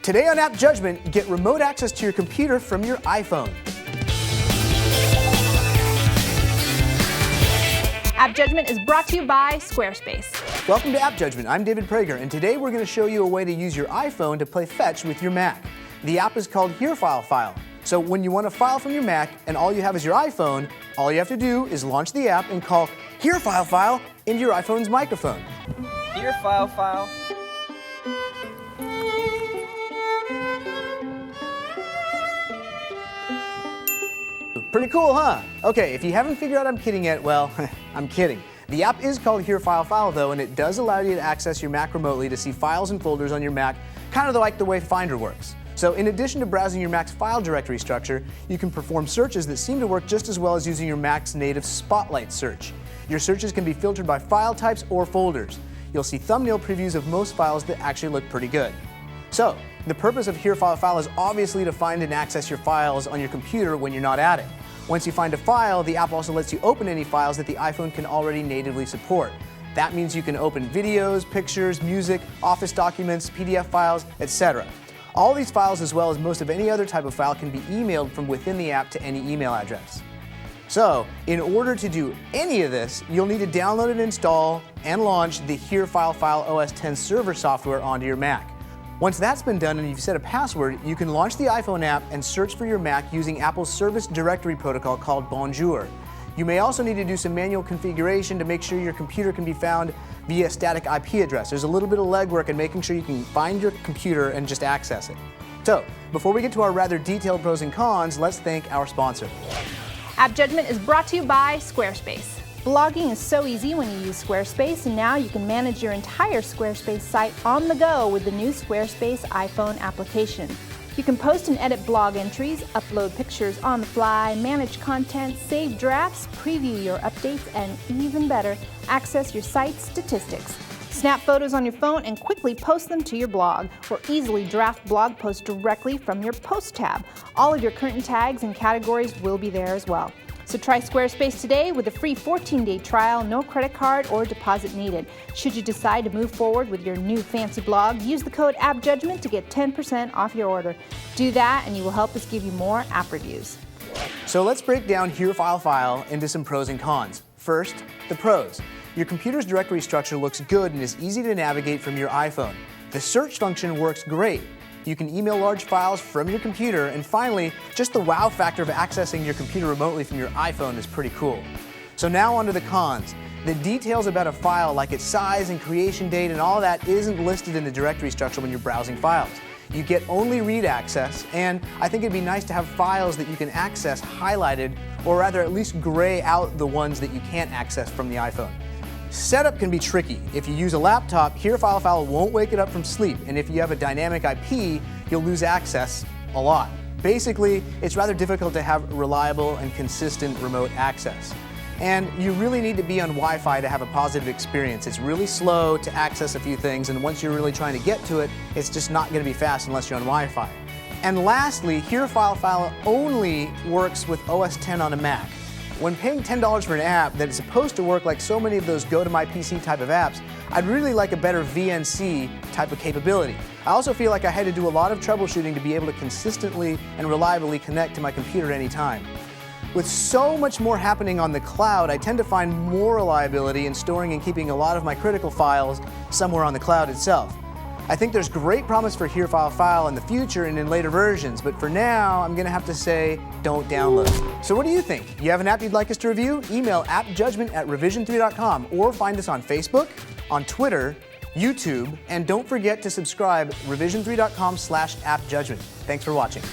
Today on App Judgment, get remote access to your computer from your iPhone. App Judgment is brought to you by Squarespace. Welcome to App Judgment. I'm David Prager, and today we're going to show you a way to use your iPhone to play fetch with your Mac. The app is called Hereherefile. So when you want to file from your Mac and all you have is your iPhone, all you have to do is launch the app and call Hereherefile into your iPhone's microphone. Hereherefile. Pretty cool, huh? Okay, if you haven't figured out I'm kidding yet, well, I'm kidding. The app is called Hereherefile though, and it does allow you to access your Mac remotely to see files and folders on your Mac, kind of like the way Finder works. So in addition to browsing your Mac's file directory structure, you can perform searches that seem to work just as well as using your Mac's native Spotlight search. Your searches can be filtered by file types or folders. You'll see thumbnail previews of most files that actually look pretty good. So, the purpose of Hereherefile is obviously to find and access your files on your computer when you're not at it. Once you find a file, the app also lets you open any files that the iPhone can already natively support. That means you can open videos, pictures, music, Office documents, PDF files, etc. All these files, as well as most of any other type of file, can be emailed from within the app to any email address. So, in order to do any of this, you'll need to download and install and launch the Hereherefile OS X server software onto your Mac. Once that's been done and you've set a password, you can launch the iPhone app and search for your Mac using Apple's service directory protocol called Bonjour. You may also need to do some manual configuration to make sure your computer can be found via static IP address. There's a little bit of legwork in making sure you can find your computer and just access it. So, before we get to our rather detailed pros and cons, let's thank our sponsor. App Judgment is brought to you by Squarespace. Blogging is so easy when you use Squarespace, and now you can manage your entire Squarespace site on the go with the new Squarespace iPhone application. You can post and edit blog entries, upload pictures on the fly, manage content, save drafts, preview your updates, and even better, access your site's statistics. Snap photos on your phone and quickly post them to your blog, or easily draft blog posts directly from your Post tab. All of your current tags and categories will be there as well. So try Squarespace today with a free 14-day trial, no credit card or deposit needed. Should you decide to move forward with your new fancy blog, use the code AppJudgment to get 10% off your order. Do that and you will help us give you more app reviews. So let's break down Hereherefile into some pros and cons. First, the pros. Your computer's directory structure looks good and is easy to navigate from your iPhone. The search function works great. You can email large files from your computer, and finally, just the wow factor of accessing your computer remotely from your iPhone is pretty cool. So now onto the cons. The details about a file, like its size and creation date and all that, isn't listed in the directory structure when you're browsing files. You get only read access, and I think it'd be nice to have files that you can access highlighted, or rather at least gray out the ones that you can't access from the iPhone. Setup can be tricky. If you use a laptop, Hereherefile won't wake it up from sleep, and if you have a dynamic IP, you'll lose access a lot. Basically, it's rather difficult to have reliable and consistent remote access. And you really need to be on Wi-Fi to have a positive experience. It's really slow to access a few things, and once you're really trying to get to it, it's just not going to be fast unless you're on Wi-Fi. And lastly, Hereherefile only works with OS X on a Mac. When paying $10 for an app that is supposed to work like so many of those go-to-my-PC type of apps, I'd really like a better VNC type of capability. I also feel like I had to do a lot of troubleshooting to be able to consistently and reliably connect to my computer at any time. With so much more happening on the cloud, I tend to find more reliability in storing and keeping a lot of my critical files somewhere on the cloud itself. I think there's great promise for Hereherefile in the future and in later versions, but for now, I'm going to have to say, don't download. So what do you think? You have an app you'd like us to review? Email appjudgment@revision3.com or find us on Facebook, on Twitter, YouTube, and don't forget to subscribe revision3.com/appjudgment. Thanks for watching.